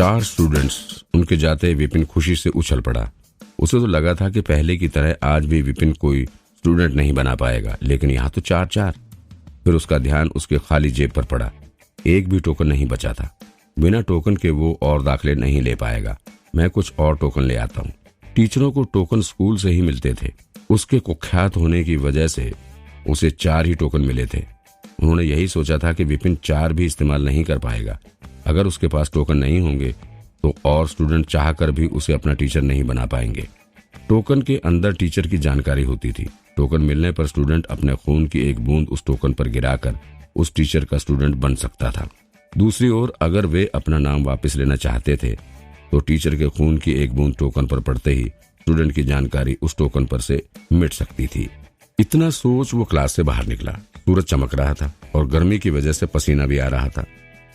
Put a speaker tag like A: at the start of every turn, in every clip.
A: 4 students उनके जाते विपिन खुशी से उछल पड़ा। उसे तो लगा था कि पहले की तरह आज भी विपिन कोई स्टूडेंट नहीं बना पाएगा, लेकिन यहाँ तो 4-4। फिर उसका ध्यान उसके खाली जेब पर पड़ा। एक भी टोकन नहीं बचा था। बिना टोकन के वो और दाखिले नहीं ले पाएगा। मैं कुछ और टोकन ले आता हूँ। टीचरों को टोकन स्कूल से ही मिलते थे। उसके कुख्यात होने की वजह से उसे 4 ही टोकन मिले थे। उन्होंने यही सोचा था कि विपिन 4 भी इस्तेमाल नहीं कर पाएगा। अगर उसके पास टोकन नहीं होंगे तो और स्टूडेंट चाहकर भी उसे अपना टीचर नहीं बना पाएंगे। टोकन के अंदर टीचर की जानकारी होती थी। टोकन मिलने पर स्टूडेंट अपने खून की एक बूंद उस टोकन पर गिराकर उस टीचर का स्टूडेंट बन सकता था। दूसरी ओर अगर वे अपना नाम वापस लेना चाहते थे तो टीचर के खून की एक बूंद टोकन पर पड़ते ही स्टूडेंट की जानकारी उस टोकन पर से मिट सकती थी। इतना सोच वो क्लास से बाहर निकला। सूरज चमक रहा था और गर्मी की वजह से पसीना भी आ रहा था।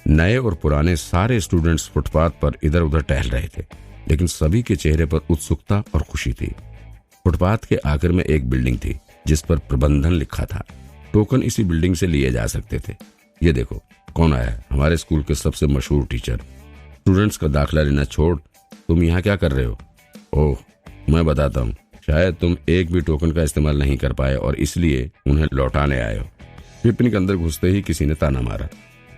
A: नए और पुराने सारे स्टूडेंट्स फुटपाथ पर इधर उधर टहल रहे थे, लेकिन सभी के चेहरे पर उत्सुकता और खुशी थी। फुटपाथ के आखिर में एक बिल्डिंग थी जिस पर प्रबंधन लिखा था। टोकन इसी बिल्डिंग से लिए जा सकते थे। ये देखो कौन आया है, हमारे स्कूल के सबसे मशहूर टीचर। स्टूडेंट्स का दाखिला लेना छोड़ तुम यहाँ क्या कर रहे हो? ओह, मैं बताता हूँ। शायद तुम एक भी टोकन का इस्तेमाल नहीं कर पाए और इसलिए उन्हें लौटाने आए हो। विपिन के अंदर घुसते ही किसी ने ताना मारा।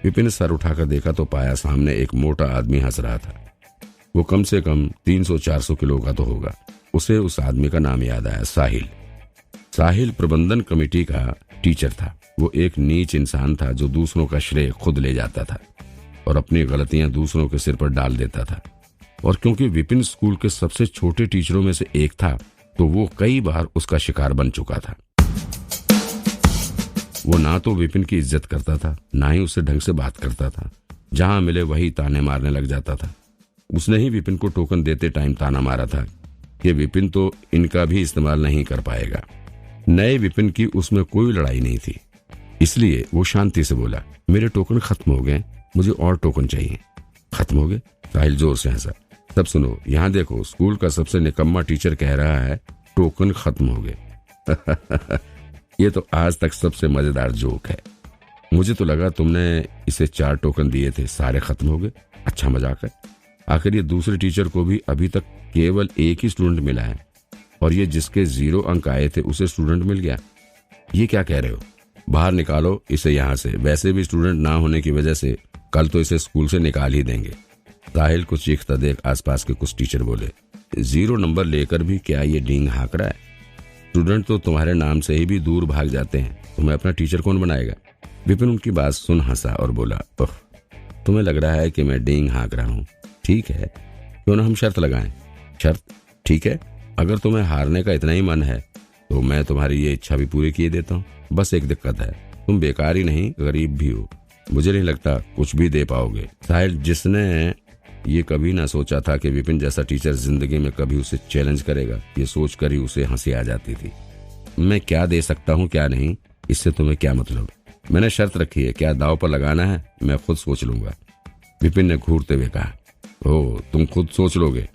A: विपिन ने सर उठाकर देखा तो पाया सामने एक मोटा आदमी हंस रहा था। वो कम से कम 300-400 किलो का तो होगा। उसे उस आदमी का नाम याद आया, साहिल। साहिल प्रबंधन कमेटी का टीचर था। वो एक नीच इंसान था जो दूसरों का श्रेय खुद ले जाता था और अपनी गलतियां दूसरों के सिर पर डाल देता था। और क्योंकि विपिन स्कूल के सबसे छोटे टीचरों में से एक था तो वो कई बार उसका शिकार बन चुका था। वो ना तो विपिन की इज्जत करता था, ना ही उससे ढंग से बात करता था। जहां मिले वही ताने मारने लग जाता था। उसने ही विपिन को टोकन देते टाइम ताना मारा था कि विपिन तो इनका भी इस्तेमाल नहीं कर पाएगा। नए विपिन की उसमें कोई लड़ाई नहीं थी, इसलिए वो शांति से बोला, मेरे टोकन खत्म हो गए, मुझे और टोकन चाहिए। खत्म हो गए? साहिल जोर से हंसा। सब सुनो, यहाँ देखो, स्कूल का सबसे निकम्मा टीचर कह रहा है टोकन खत्म हो गए। ये तो आज तक सबसे मजेदार जोक है। मुझे तो लगा तुमने इसे 4 टोकन दिए थे, सारे खत्म हो गए। अच्छा मजाक है। आखिर ये दूसरे टीचर को भी अभी तक केवल एक ही स्टूडेंट मिला है और ये जिसके 0 अंक आए थे उसे स्टूडेंट मिल गया। ये क्या कह रहे हो? बाहर निकालो इसे यहाँ से। वैसे भी स्टूडेंट ना होने की वजह से कल तो इसे स्कूल से निकाल ही देंगे। साहिल को चीखता देख आसपास के कुछ टीचर बोले, 0 नंबर लेकर भी क्या ये डींग हाँक रहा है? स्टूडेंट तो तुम्हारे नाम से ही भी दूर भाग जाते हैं, तुम्हें अपना टीचर कौन बनाएगा? विपिन उनकी बात सुन हंसा और बोला, ओह, तुम्हें लग रहा है कि मैं डींग हाँक रहा हूँ। ठीक है, क्यों ना हम शर्त लगाएं? शर्त? ठीक है, अगर तुम्हें हारने का इतना ही मन है तो मैं तुम्हारी ये इच्छा भी पूरी किए देता हूँ। बस एक दिक्कत है, तुम बेकार ही नहीं गरीब भी हो। मुझे नहीं लगता कुछ भी दे पाओगे। साहिल, जिसने ये कभी ना सोचा था कि विपिन जैसा टीचर जिंदगी में कभी उसे चैलेंज करेगा, ये सोचकर ही उसे हंसी आ जाती थी। मैं क्या दे सकता हूँ क्या नहीं, इससे तुम्हें क्या मतलब? मैंने शर्त रखी है, क्या दाव पर लगाना है मैं खुद सोच लूंगा। विपिन ने घूरते हुए कहा, ओह, तुम खुद सोच लोगे?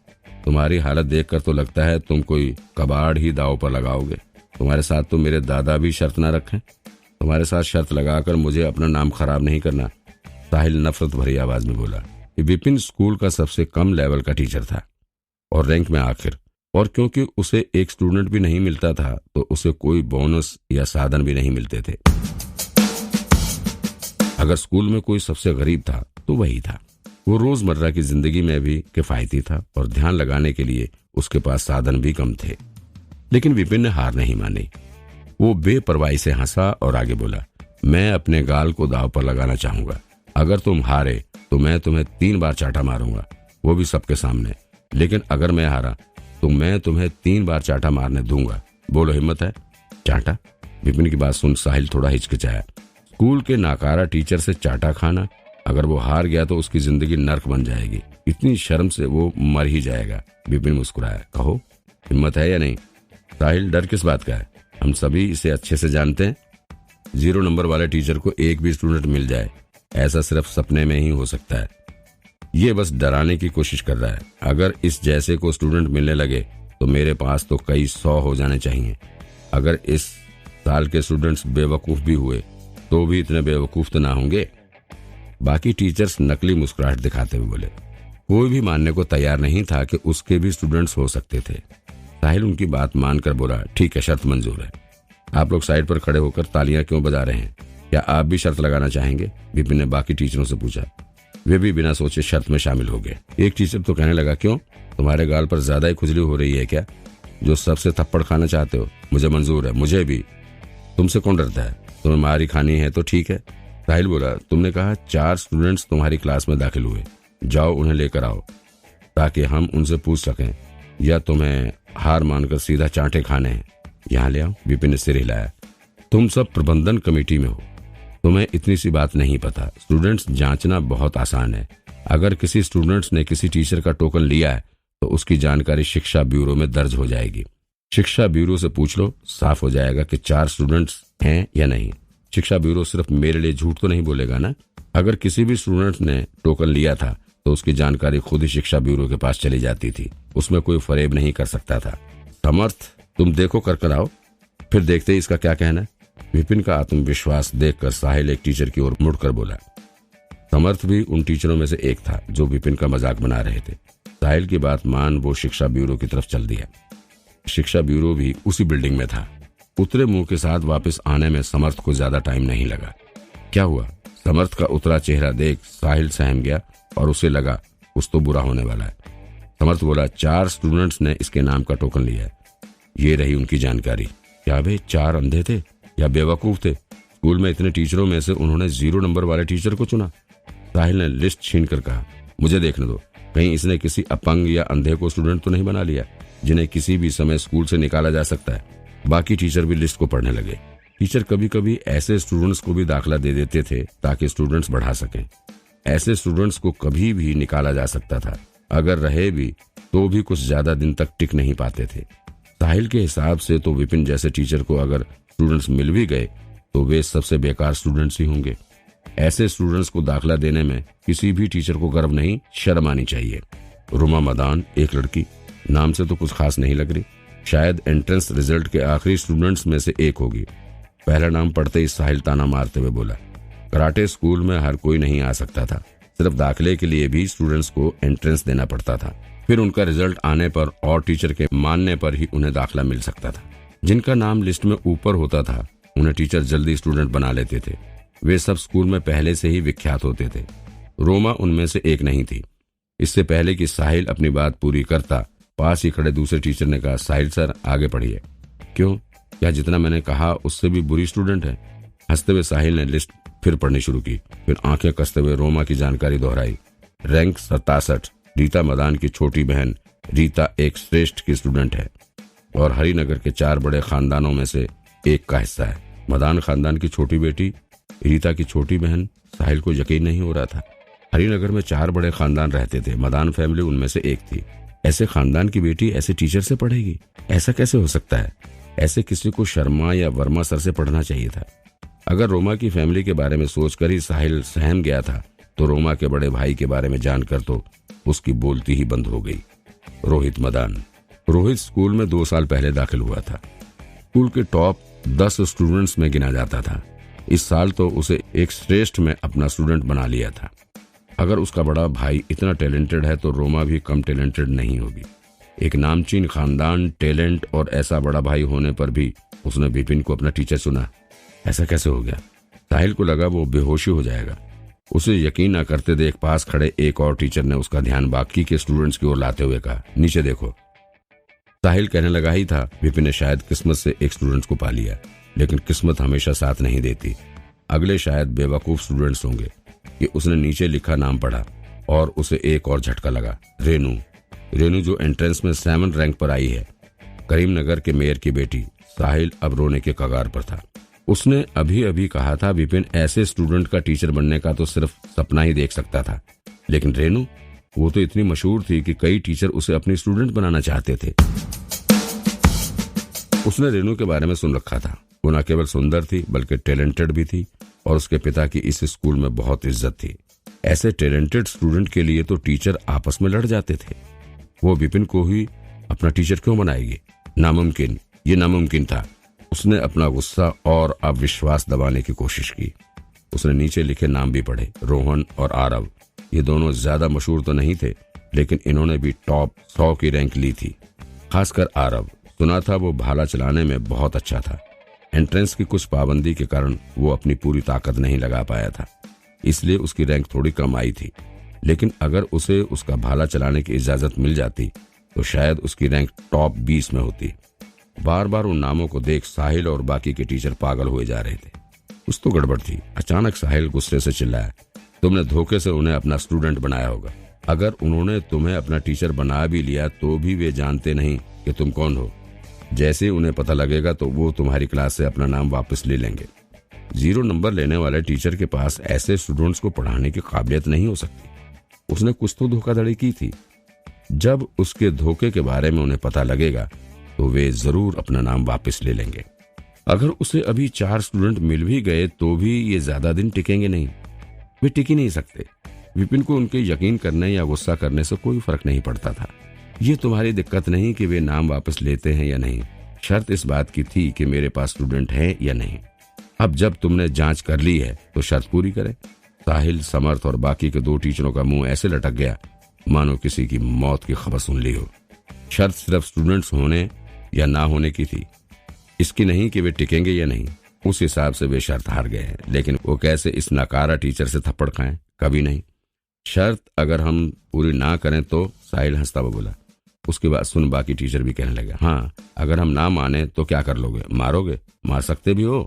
A: तुम्हारी हालत देखकर तो लगता है तुम कोई कबाड़ ही दाव पर लगाओगे। तुम्हारे साथ तो मेरे दादा भी शर्त ना रखें। तुम्हारे साथ शर्त लगाकर मुझे अपना नाम खराब नहीं करना। साहिल नफरत भरी आवाज में बोला। विपिन स्कूल का सबसे कम लेवल का टीचर था और रैंक में आखिर, और क्योंकि उसे एक स्टूडेंट भी नहीं मिलता था तो उसे कोई बोनस या साधन भी नहीं मिलते थे। अगर स्कूल में कोई सबसे गरीब था तो वही था। वो रोजमर्रा की जिंदगी में भी किफायती था और ध्यान लगाने के लिए उसके पास साधन भी कम थे। लेकिन विपिन ने हार नहीं मानी। वो बेपरवाही से हंसा और आगे बोला, मैं अपने गाल को दांव पर लगाना चाहूंगा। अगर तुम हारे तो मैं तुम्हें 3 बार चाटा मारूंगा, वो भी सबके सामने। लेकिन अगर मैं हारा तो मैं तुम्हें 3 बार चाटा मारने दूंगा। बोलो, हिम्मत है? चाटा? विपिन की बात सुन साहिल थोड़ा हिचकिचाया। स्कूल के नाकारा टीचर से चाटा खाना, अगर वो हार गया तो उसकी जिंदगी नर्क बन जाएगी। इतनी शर्म से वो मर ही जाएगा। विपिन मुस्कुराया। कहो, हिम्मत है या नहीं? साहिल, डर किस बात का है? हम सभी इसे अच्छे से जानते हैं। 0 नंबर वाले टीचर को एक भी स्टूडेंट मिल जाए, ऐसा सिर्फ सपने में ही हो सकता है। ये बस डराने की कोशिश कर रहा है। अगर इस जैसे को स्टूडेंट मिलने लगे तो मेरे पास तो कई 100 हो जाने चाहिए। अगर इस साल के स्टूडेंट्स बेवकूफ भी हुए तो भी इतने बेवकूफ तो ना होंगे। बाकी टीचर्स नकली मुस्कुराहट दिखाते हुए बोले, कोई भी मानने को तैयार नहीं था कि उसके भी स्टूडेंट्स हो सकते थे। साहिल उनकी बात मानकर बोला, ठीक है, शर्त मंजूर है। आप लोग साइड पर खड़े होकर तालियां क्यों बजा रहे हैं? क्या आप भी शर्त लगाना चाहेंगे? विपिन ने बाकी टीचरों से पूछा। वे भी बिना सोचे शर्त में शामिल हो गए। एक टीचर तो कहने लगा, क्यों, तुम्हारे गाल पर ज्यादा ही खुजली हो रही है क्या, जो सबसे थप्पड़ खाना चाहते हो? मुझे मंजूर है, मुझे भी। तुमसे कौन डरता है? तुम्हें मारी खानी है तो ठीक है। साहिल बोला, तुमने कहा 4 स्टूडेंट्स तुम्हारी क्लास में दाखिल हुए, जाओ उन्हें लेकर आओ ताकि हम उनसे पूछ सकें, या तुम्हें हार मानकर सीधा चांटे खाने हैं? यहाँ ले आओ। विपिन ने सिर हिलाया। तुम सब प्रबंधन कमेटी में हो, तुम्हें इतनी सी बात नहीं पता। स्टूडेंट्स जांचना बहुत आसान है। अगर किसी स्टूडेंट्स ने किसी टीचर का टोकन लिया है तो उसकी जानकारी शिक्षा ब्यूरो में दर्ज हो जाएगी। शिक्षा ब्यूरो से पूछ लो, साफ हो जाएगा कि 4 स्टूडेंट्स हैं या नहीं। शिक्षा ब्यूरो सिर्फ मेरे लिए झूठ तो नहीं बोलेगा ना? अगर किसी भी स्टूडेंट ने टोकन लिया था तो उसकी जानकारी खुद ही शिक्षा ब्यूरो के पास चली जाती थी, उसमें कोई फरेब नहीं कर सकता था। समर्थ, तुम देखो कर आओ, फिर देखते ही इसका क्या कहना है। विपिन का आत्मविश्वास देखकर साहिल एक टीचर की ओर मुड़कर बोला। समर्थ भी उन टीचरों में से एक था जो विपिन का मजाक बना रहे थे। साहिल की बात मान वो शिक्षा ब्यूरो की तरफ चल दिया। शिक्षा ब्यूरो भी उसी बिल्डिंग में था। उतरे मुंह के साथ वापस आने में समर्थ को ज्यादा टाइम नहीं लगा। क्या हुआ? समर्थ का उतरा चेहरा देख साहिल सहम गया और उसे लगा कुछ तो बुरा होने वाला है। समर्थ बोला, 4 स्टूडेंट्स ने इसके नाम का टोकन लिया है। ये रही उनकी जानकारी। क्या वे 4 अंधे थे या बेवकूफ थे? स्कूल में इतने टीचरों में से उन्होंने 0 नंबर वाले टीचर को चुना। साहिल ने लिस्ट छीनकर कहा, मुझे देखने दो, कहीं इसने किसी अपंग या अंधे को स्टूडेंट तो नहीं बना लिया जिन्हें किसी भी समय स्कूल से निकाला जा सकता है। बाकी टीचर भी लिस्ट को पढ़ने लगे। टीचर कभी कभी ऐसे स्टूडेंट्स को भी दाखिला दे देते थे ताकि स्टूडेंट्स बढ़ा सकें। ऐसे स्टूडेंट्स को कभी भी निकाला जा सकता था, अगर रहे भी तो भी कुछ ज्यादा दिन तक टिक नहीं पाते थे। साहिल के हिसाब से तो विपिन जैसे टीचर को अगर स्टूडेंट्स मिल भी गए तो वे सबसे बेकार स्टूडेंट्स ही होंगे। ऐसे स्टूडेंट्स को दाखिला देने में किसी भी टीचर को गर्व नहीं, शर्म आनी चाहिए। रुमा मदान एक लड़की, नाम से तो कुछ खास नहीं लग रही, शायद एंट्रेंस रिजल्ट के आखिरी स्टूडेंट्स में से एक होगी। पहला नाम पढ़ते ही साहिल ताना मारते हुए बोला, कराटे स्कूल में हर कोई नहीं आ सकता था, सिर्फ दाखिले के लिए भी स्टूडेंट्स को एंट्रेंस देना पड़ता था। फिर उनका रिजल्ट आने पर और टीचर के मानने पर ही उन्हें दाखिला मिल सकता था। जिनका नाम लिस्ट में ऊपर होता था उन्हें टीचर जल्दी स्टूडेंट बना लेते थे। वे सब स्कूल में पहले से ही विख्यात होते थे। रोमा उनमें से एक नहीं थी। इससे पहले कि साहिल अपनी बात पूरी करता, पास ही खड़े दूसरे टीचर ने कहा, साहिल सर आगे पढ़िए। क्यों, क्या जितना मैंने कहा उससे भी बुरी स्टूडेंट है? हंसते हुए साहिल ने लिस्ट फिर पढ़नी शुरू की, फिर आंखें कसते हुए रोमा की जानकारी दोहराई। रैंक 67, रीता मदान की छोटी बहन। रीता एक श्रेष्ठ की स्टूडेंट है और हरिनगर के 4 बड़े खानदानों में से एक का हिस्सा है। मदान खानदान की छोटी बेटी, रीता की छोटी बहन। साहिल को यकीन नहीं हो रहा था। हरिनगर में 4 बड़े खानदान रहते थे, मदान फैमिली उनमें से एक थी। ऐसे खानदान की बेटी ऐसे टीचर से पढ़ेगी? ऐसा कैसे हो सकता है? ऐसे किसी को शर्मा या वर्मा सर से पढ़ना चाहिए था। अगर रोमा की फैमिली के बारे में सोचकर ही साहिल सहम गया था तो रोमा के बड़े भाई के बारे में जानकर तो उसकी बोलती ही बंद हो गई। रोहित मदान। रोहित स्कूल में 2 साल पहले दाखिल हुआ था। स्कूल के टॉप 10 स्टूडेंट्स में गिना जाता था। इस साल तो उसे एक श्रेष्ठ में अपना स्टूडेंट बना लिया था। अगर उसका बड़ा भाई इतना टैलेंटेड है तो रोमा भी कम टैलेंटेड नहीं होगी। एक नामचीन खानदान, टैलेंट और ऐसा बड़ा भाई होने पर भी उसने विपिन को अपना टीचर चुना। ऐसा कैसे हो गया? साहिल को लगा वो बेहोशी हो जाएगा। उसे यकीन न करते देख पास खड़े एक और टीचर ने उसका ध्यान बाकी के स्टूडेंट्स की ओर लाते हुए कहा, नीचे देखो। साहिल कहने लगा ही था विपिन ने शायद किस्मत से एक स्टूडेंट्स को पा लिया, लेकिन किस्मत हमेशा साथ नहीं देती। अगले शायद बेवकूफ स्टूडेंट्स होंगे। कि उसने नीचे लिखा नाम पढ़ा और उसे एक और झटका लगा। रेनू। रेनू जो एंट्रेंस में 7 रैंक पर आई है, करीमनगर के मेयर की बेटी। साहिल अब रोने के कगार पर था। उसने अभी अभी कहा था विपिन ऐसे स्टूडेंट का टीचर बनने का तो सिर्फ सपना ही देख सकता था, लेकिन रेनू, वो तो इतनी मशहूर थी कि कई टीचर उसे अपनी स्टूडेंट बनाना चाहते थे। उसने रेनू के बारे में सुन रखा था। वो न केवल सुंदर थी बल्कि टैलेंटेड भी थी और उसके पिता की इस स्कूल में बहुत इज्जत थी। ऐसे टैलेंटेड स्टूडेंट के लिए तो टीचर आपस में लड़ जाते थे। वो विपिन को ही अपना टीचर क्यों बनाएगी? नामुमकिन, ये नामुमकिन था। उसने अपना गुस्सा और अविश्वास दबाने की कोशिश की। उसने नीचे लिखे नाम भी पढ़े, रोहन और आरव। ये दोनों ज्यादा मशहूर तो नहीं थे, लेकिन इन्होंने भी टॉप 100 की रैंक ली थी। खासकर आरव, सुना था वो भाला चलाने में बहुत अच्छा था। एंट्रेंस की कुछ पाबंदी के कारण वो अपनी पूरी ताकत नहीं लगा पाया था, इसलिए उसकी रैंक थोड़ी कम आई थी। लेकिन अगर उसे उसका भाला चलाने की इजाजत मिल जाती तो शायद उसकी रैंक टॉप 20 में होती। बार बार उन नामों को देख साहिल और बाकी के टीचर पागल हुए जा रहे थे। कुछ तो गड़बड़ थी। अचानक साहिल गुस्से से चिल्लाया, तुमने धोखे से उन्हें अपना स्टूडेंट बनाया होगा। अगर उन्होंने तुम्हें अपना टीचर बना भी लिया तो भी वे जानते नहीं कि तुम कौन हो। जैसे ही उन्हें पता लगेगा तो वो तुम्हारी क्लास से अपना नाम वापस ले लेंगे। 0 नंबर लेने वाले टीचर के पास ऐसे स्टूडेंट्स को पढ़ाने की काबिलियत नहीं हो सकती। उसने कुछ तो धोखाधड़ी की थी। जब उसके धोखे के बारे में उन्हें पता लगेगा तो वे जरूर अपना नाम वापस ले लेंगे। अगर उसे अभी 4 स्टूडेंट मिल भी गए तो भी ये ज्यादा दिन टिकेंगे नहीं। वे टिक ही नहीं सकते। विपिन को उनके यकीन करने या गुस्सा करने से कोई फर्क नहीं पड़ता था। ये तुम्हारी दिक्कत नहीं कि वे नाम वापस लेते हैं या नहीं, शर्त इस बात की थी कि मेरे पास स्टूडेंट है या नहीं। अब जब तुमने जांच कर ली है तो शर्त पूरी करें। साहिल, समर्थ और बाकी के 2 टीचरों का मुंह ऐसे लटक गया मानो किसी की मौत की खबर सुन ली हो। शर्त सिर्फ स्टूडेंट्स होने या ना होने की थी, इसकी नहीं कि वे टिकेंगे या नहीं। उस हिसाब से वे शर्त हार गए हैं, लेकिन वो कैसे इस नकारा टीचर से थप्पड़ खाएं? कभी नहीं। शर्त अगर हम पूरी ना करें तो, साहिल हंसता हुआ बोला। उसके बाद सुन बाकी टीचर भी कहने लगे, हाँ अगर हम ना माने तो क्या कर लोगे? मारोगे? मार सकते भी हो।